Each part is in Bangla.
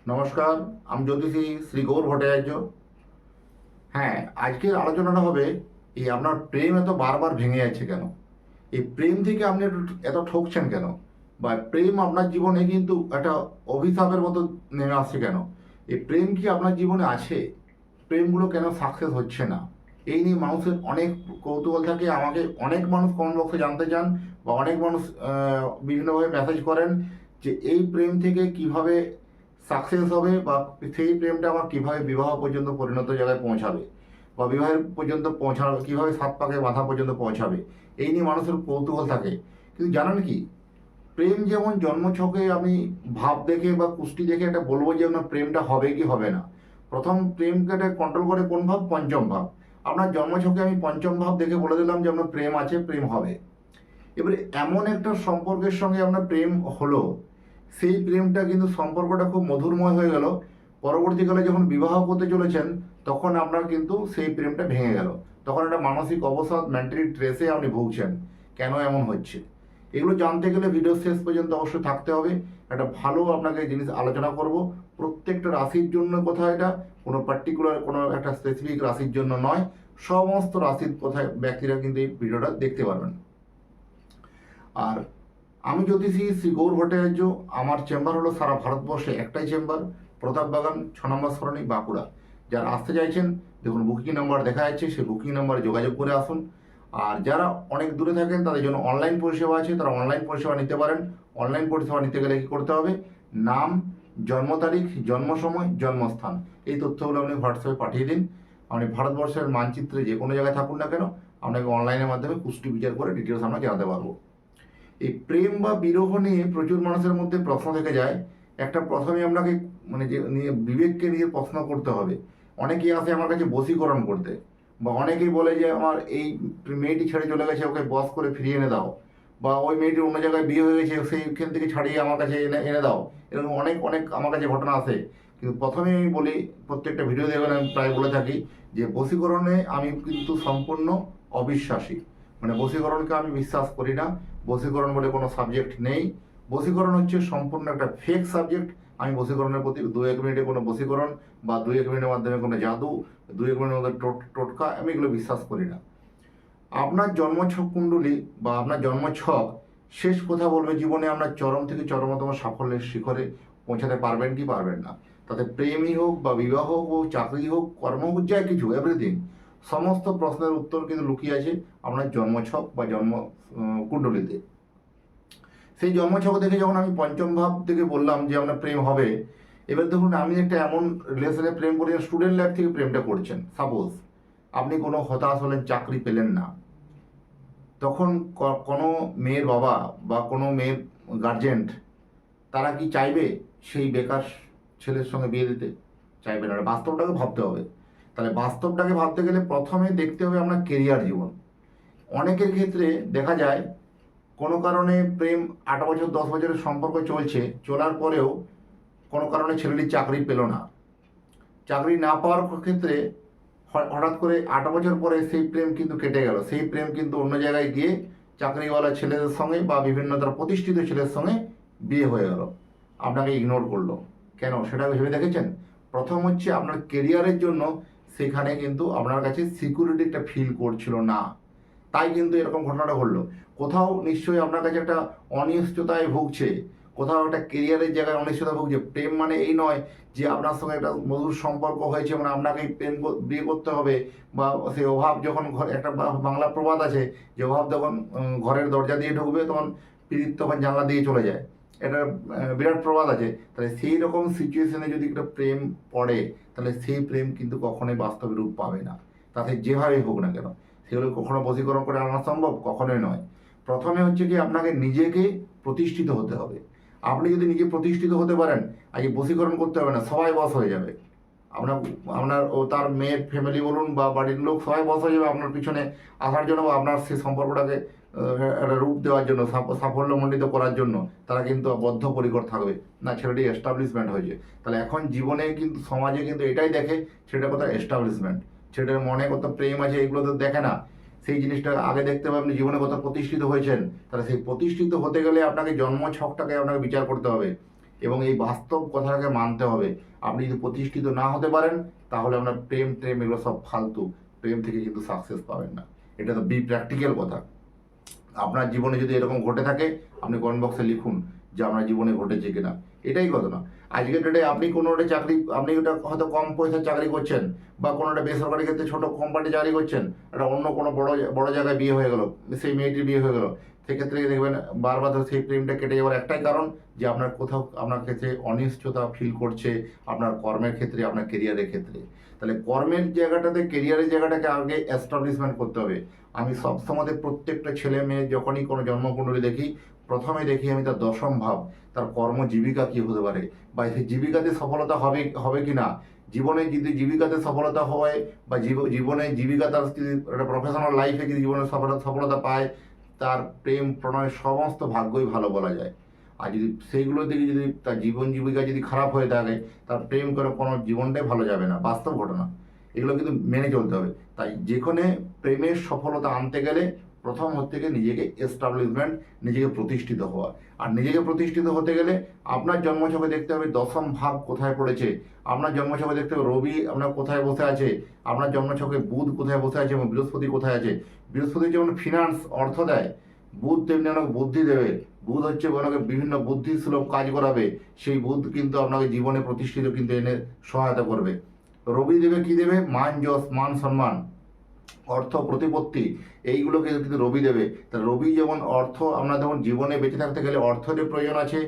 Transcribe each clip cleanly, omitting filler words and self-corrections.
নমস্কার, আমি জ্যোতিষী শ্রী গৌর ভট্টাচার্য। হ্যাঁ, আজকের আলোচনাটা হবে এই আপনার প্রেম এত বারবার ভেঙে যাচ্ছে কেন? এই প্রেম থেকে আপনি এত ঠকছেন কেন? বা প্রেম আপনার জীবনে কিন্তু একটা অভিশাপের মতো নেমে আসছে কেন? এই প্রেম কি আপনার জীবনে আছে? প্রেমগুলো কেন সাকসেস হচ্ছে না? এই নিয়ে মানুষের অনেক কৌতূহল থাকে। আমাকে অনেক মানুষ কমেন্ট বক্সে জানতে চান, বা অনেক মানুষ বিভিন্নভাবে মেসেজ করেন যে এই প্রেম থেকে কিভাবে সাকসেস হবে, বা সেই প্রেমটা আমার কিভাবে বিবাহ পর্যন্ত পরিণত জায়গায় পৌঁছাবে, বা বিবাহের পর্যন্ত পৌঁছানো কীভাবে সাত পাকে মাথা পর্যন্ত পৌঁছাবে। এই নিয়ে মানুষের কৌতূহল থাকে। কিন্তু জানেন কি, প্রেম যেমন জন্মছকে আমি ভাব দেখে বা কুষ্টি দেখে এটা বলবো যে আপনার প্রেমটা হবে কি হবে না। প্রথম প্রেমকে কন্ট্রোল করে কোন ভাব? পঞ্চম ভাব। আপনার জন্মছকে আমি পঞ্চম ভাব দেখে বলে দিলাম যে আপনার প্রেম আছে, প্রেম হবে। এবারে এমন একটা সম্পর্কের সঙ্গে আপনার প্রেম হলো, সেই প্রেমটা কিন্তু সম্পর্কটা খুব মধুরময় হয়ে গেল। পরবর্তীকালে যখন বিবাহ করতে চলেছেন, তখন আপনার কিন্তু সেই প্রেমটা ভেঙে গেল। তখন একটা মানসিক অবসাদ, মেন্টালি স্ট্রেসে আপনি ভুগছেন। কেন এমন হচ্ছে? এগুলো জানতে গেলে ভিডিও শেষ পর্যন্ত অবশ্যই থাকতে হবে। একটা ভালো আপনাকে জিনিস আলোচনা করব। প্রত্যেকটা রাশির জন্য কথা, এটা কোনো পার্টিকুলার কোনো একটা স্পেসিফিক রাশির জন্য নয়। সমস্ত রাশির কোথায় ব্যক্তিরা কিন্তু এই ভিডিওটা দেখতে পারবেন। আর আমি জ্যোতিষী শ্রী গৌর ভট্টাচার্য। আমার চেম্বার হলো সারা ভারতবর্ষে একটাই চেম্বার, প্রতাপ বাগান 6 নম্বর সরণি, বাঁকুড়া। যারা আসতে চাইছেন, দেখুন বুকিং নাম্বার দেখা যাচ্ছে, সেই বুকিং নাম্বারে যোগাযোগ করে আসুন। আর যারা অনেক দূরে থাকেন, তাদের জন্য অনলাইন পরিষেবা আছে, তারা অনলাইন পরিষেবা নিতে পারেন। অনলাইন পরিষেবা নিতে গেলে কী করতে হবে? নাম, জন্ম তারিখ, জন্ম সময়, জন্মস্থান, এই তথ্যগুলো আপনি হোয়াটসঅ্যাপে পাঠিয়ে দিন। আপনি ভারতবর্ষের মানচিত্রে যে কোনো জায়গায় থাকুন না কেন, আপনাকে অনলাইনের মাধ্যমে কুষ্টি বিচার করে ডিটেলস আমরা জানাতে পারবো। এই প্রেম বা বিরহ নিয়ে প্রচুর মানুষের মধ্যে প্রশ্ন থেকে যায়। একটা প্রথমে আপনাকে মানে যে নিয়ে বিবেককে নিয়ে প্রশ্ন করতে হবে। অনেকেই আসে আমার কাছে বশীকরণ করতে, বা অনেকেই বলে যে আমার এই মেয়েটি ছেড়ে চলে গেছে, ওকে বশ করে ফিরিয়ে এনে দাও, বা ওই মেয়েটির অন্য জায়গায় বিয়ে হয়ে গেছে, সেইখান থেকে ছাড়িয়ে আমার কাছে এনে এনে দাও। এরকম অনেক অনেক আমার কাছে ঘটনা আসে। কিন্তু প্রথমে আমি বলি, প্রত্যেকটা ভিডিও দেখবেন আমি প্রায় বলে থাকি যে বশীকরণে আমি কিন্তু সম্পূর্ণ অবিশ্বাসী। মানে বশীকরণকে আমি বিশ্বাস করি না। বশীকরণ বলে কোনো সাবজেক্ট নেই। বশীকরণ হচ্ছে সম্পূর্ণ একটা ফেক সাবজেক্ট। আমি বশীকরণের প্রতি 2-1 মিনিটে কোনো বশীকরণ, বা 2-1 মিনিটের মাধ্যমে কোনো জাদু, 2-1 মিনিটের মধ্যে টোটকা, আমি এগুলো বিশ্বাস করি না। আপনার জন্মছক কুণ্ডলী বা আপনার জন্মছক শেষ কথা বলবে জীবনে আপনার চরম থেকে চরমতম সাফল্যের শিখরে পৌঁছাতে পারবেন কি পারবেন না। তাতে প্রেমই হোক, বা বিবাহ হোক, চাকরি হোক, কর্ম হোক, যা কিছু এভরিথিং, সমস্ত প্রশ্নের উত্তর কিন্তু লুকিয়ে আছে আপনার জন্মছক বা জন্ম কুণ্ডলীতে। সেই জন্মছক দেখে যখন আমি পঞ্চম ভাব থেকে বললাম যে আপনার প্রেম হবে, এবার দেখুন আমি একটা এমন রিলেশনে প্রেম করেছেন, স্টুডেন্ট লাইফ থেকে প্রেমটা করছেন। সাপোজ আপনি কোনো হতাশ হলেন, চাকরি পেলেন না, তখন কোনো মেয়ের বাবা বা কোনো মেয়ের গার্জেন্ট, তারা কি চাইবে সেই বেকার ছেলের সঙ্গে বিয়ে দিতে? চাইবে না। বাস্তবটাকে ভাবতে হবে। তাহলে বাস্তবটাকে ভাবতে গেলে প্রথমে দেখতে হবে আপনার কেরিয়ার জীবন। অনেকের ক্ষেত্রে দেখা যায় কোনো কারণে প্রেম 8 বছর 10 বছরের সম্পর্ক চলছে, চলার পরেও কোনো কারণে ছেলেটি চাকরি পেল না। চাকরি না পাওয়ার ক্ষেত্রে হঠাৎ করে 8 বছর পরে সেই প্রেম কিন্তু কেটে গেল। সেই প্রেম কিন্তু অন্য জায়গায় গিয়ে চাকরিওয়ালা ছেলেদের সঙ্গে বা বিভিন্ন তার প্রতিষ্ঠিত ছেলের সঙ্গে বিয়ে হয়ে গেল। আপনাকে ইগনোর করলো কেন, সেটা ভেবে দেখেছেন? প্রথম হচ্ছে আপনার কেরিয়ারের জন্য সেখানে কিন্তু আপনার কাছে সিকিউরিটি একটা ফিল করছিল না, তাই কিন্তু এরকম ঘটনাটা ঘটলো। কোথাও নিশ্চয়ই আপনার কাছে একটা অনিশ্চয়তায় ভুগছে, কোথাও একটা কেরিয়ারের জায়গায় অনিশ্চয়তা ভুগছে। প্রেম মানে এই নয় যে আপনার সঙ্গে একটা মধুর সম্পর্ক হয়েছে মানে আপনাকে প্রেম বিয়ে করতে হবে, বা সেই অভাব যখন ঘর, একটা বাংলা প্রবাদ আছে যে অভাব যখন ঘরের দরজা দিয়ে ঢুকবে, তখন পীড়িত তখন জানলা দিয়ে চলে যায়। এটা বিরাট প্রবাদ আছে। তাহলে সেই রকম সিচুয়েশনে যদি একটা প্রেম পড়ে, তাহলে সেই প্রেম কিন্তু কখনোই বাস্তবে রূপ পাবে না, তাতে যেভাবেই হোক না কেন। সেগুলো কখনো বশীকরণ করে আনা সম্ভব? কখনোই নয়। প্রথমে হচ্ছে কি আপনাকে নিজেকে প্রতিষ্ঠিত হতে হবে। আপনি যদি নিজে প্রতিষ্ঠিত হতে পারেন, আগে বশীকরণ করতে হবে না, সবাই বশ হয়ে যাবে। আপনার আপনার ও তার মেয়ের ফ্যামিলি বলুন বা বাড়ির লোক, সবাই বশ হয়ে যাবে আপনার পিছনে আসার জন্য, বা আপনার সেই সম্পর্কটাকে একটা রূপ দেওয়ার জন্য, সাফল্যমণ্ডিত করার জন্য। তারা কিন্তু বদ্ধপরিকর থাকবে না, ছেলেটি এস্টাবলিশমেন্ট হয়েছে। তাহলে এখন জীবনে কিন্তু সমাজে কিন্তু এটাই দেখে, ছেলেটা কোথাও এস্টাবলিশমেন্ট, ছেলেটার মনে কত প্রেম আছে, এগুলো তো দেখে না। সেই জিনিসটা আগে দেখতে হবে আপনি জীবনে কত প্রতিষ্ঠিত হয়েছেন। তাহলে সেই প্রতিষ্ঠিত হতে গেলে আপনাকে জন্ম ছকটাকে আপনাকে বিচার করতে হবে। এবং এই বাস্তব কথাটাকে মানতে হবে। আপনি যদি প্রতিষ্ঠিত না হতে পারেন তাহলে আপনার প্রেম এগুলো সব ফালতু, প্রেম থেকে কিন্তু সাকসেস পাবেন না। এটা তো প্র্যাকটিক্যাল কথা। আপনার জীবনে যদি এরকম ঘটে থাকে আপনি কমেন্ট বক্সে লিখুন যে আপনার জীবনে ঘটেছে কিনা। এটাই ঘটনা। আজকের ডেটে আপনি কোনো একটা চাকরি, আপনি ওটা হয়তো কম পয়সার চাকরি করছেন বা কোনো একটা বেসরকারি ক্ষেত্রে ছোটো কোম্পানি চাকরি করছেন, একটা অন্য কোনো বড় জায়গায় বিয়ে হয়ে গেল, সেই মেয়েটির বিয়ে হয়ে গেল, সেক্ষেত্রে দেখবেন বারবার সেই প্রেমটা কেটে যাওয়ার একটাই কারণ যে আপনার কোথাও আপনার ক্ষেত্রে অনিশ্চয়তা ফিল করছে, আপনার কর্মের ক্ষেত্রে, আপনার কেরিয়ারের ক্ষেত্রে। তাহলে কর্মের জায়গাটাতে, কেরিয়ারের জায়গাটাকে আগে এস্টাবলিশমেন্ট করতে হবে। আমি সবসময় প্রত্যেকটা ছেলে মেয়ে যখনই কোনো জন্মকুণ্ডলী দেখি, প্রথমে দেখি আমি তার দশম ভাব, তার কর্ম জীবিকা কী হতে পারে, বা সেই জীবিকাতে সফলতা হবে কি না। জীবনে যদি জীবিকাতে সফলতা হয় বা জীবনে জীবিকা তার যদি একটা প্রফেশনাল লাইফে যদি জীবনে সফলতা পায়, তার প্রেম প্রণয় সমস্ত ভাগ্যই ভালো বলা যায়। আর যদি সেইগুলো দিকে যদি তার জীবন জীবিকা যদি খারাপ হয়ে থাকে, তার প্রেম করে কোনো জীবনটাই ভালো যাবে না, বাস্তব ঘটনা। এগুলো কিন্তু মেনে চলতে হবে। তাই যেখানে প্রেমের সফলতা আনতে গেলে প্রথম হচ্ছে গিয়ে নিজেকে এস্টাবলিশমেন্ট, নিজেকে প্রতিষ্ঠিত হওয়া। আর নিজেকে প্রতিষ্ঠিত হতে গেলে আপনার জন্মছকে দেখতে হবে দশম ভাব কোথায় পড়েছে, আপনার জন্মছকে দেখতে হবে রবি আপনার কোথায় বসে আছে, আপনার জন্মছকে বুধ কোথায় বসে আছে এবং বৃহস্পতি কোথায় আছে। বৃহস্পতি যেমন ফিনান্স, অর্থ দেয়, বুধ তেমনি অনেক বুদ্ধি দেবে। বুধ হচ্ছে ওনাকে বিভিন্ন বুদ্ধিসুলভ কাজ করাবে, সেই বুধ কিন্তু আপনাকে জীবনে প্রতিষ্ঠিত কিন্তু এনে সহায়তা করবে। রবি দেবে কি দেবে, মান যশ, মান সম্মান, অর্থ প্রতিপত্তি, এইগুলোকে কিন্তু রবি দেবে। তা রবি যেমন অর্থ, আমরা যেমন জীবনে বেঁচে থাকতে গেলে অর্থেরও প্রয়োজন আছে,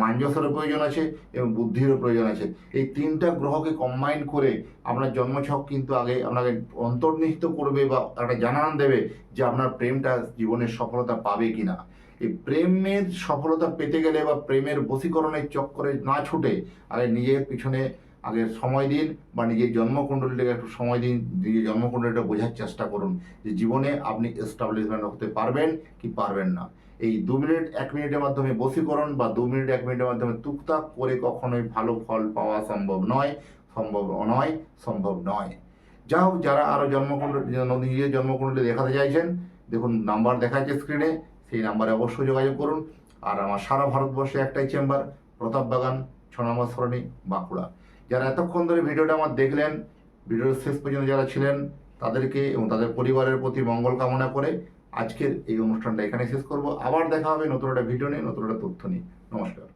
মানযশেরও প্রয়োজন আছে এবং বুদ্ধিরও প্রয়োজন আছে। এই তিনটা গ্রহকে কম্বাইন করে আপনার জন্মছক কিন্তু আগে আপনাকে অন্তর্নিহিত করবে বা একটা জানান দেবে যে আপনার প্রেমটা জীবনের সফলতা পাবে কি না। এই প্রেমের সফলতা পেতে গেলে বা প্রেমের বশীকরণের চক্করে না ছুটে আগে নিজের পিছনে আগে সময় দিন, বা নিজের জন্মকুণ্ডলীটাকে একটু সময় দিন, নিজের জন্মকুণ্ডলীটা বোঝার চেষ্টা করুন যে জীবনে আপনি এস্টাবলিশমেন্ট হতে পারবেন কি পারবেন না। এই 2 মিনিট 1 মিনিটের মাধ্যমে বশীকরণ বা 2 মিনিট 1 মিনিটের মাধ্যমে টুকটাক করে কখনোই ভালো ফল পাওয়া সম্ভব নয়, সম্ভব নয়। যা হোক, যারা আরও নিজের জন্মকুণ্ডলী দেখাতে চাইছেন, দেখুন নাম্বার দেখা যাচ্ছে স্ক্রিনে, সেই নাম্বারে অবশ্যই যোগাযোগ করুন। আর আমার সারা ভারতবর্ষে একটাই চেম্বার, প্রতাপবাগান, 6 নম্বর সরণি, বাঁকুড়া। যারা এতক্ষণ ধরে ভিডিওটা আমার দেখলেন, ভিডিওর শেষ পর্যন্ত যারা ছিলেন তাদেরকে এবং তাদের পরিবারের প্রতি মঙ্গল কামনা করে আজকের এই অনুষ্ঠানটা এখানে শেষ করব। আবার দেখা হবে নতুন একটা ভিডিও নিয়ে, নতুন একটা তথ্য নিয়ে। নমস্কার।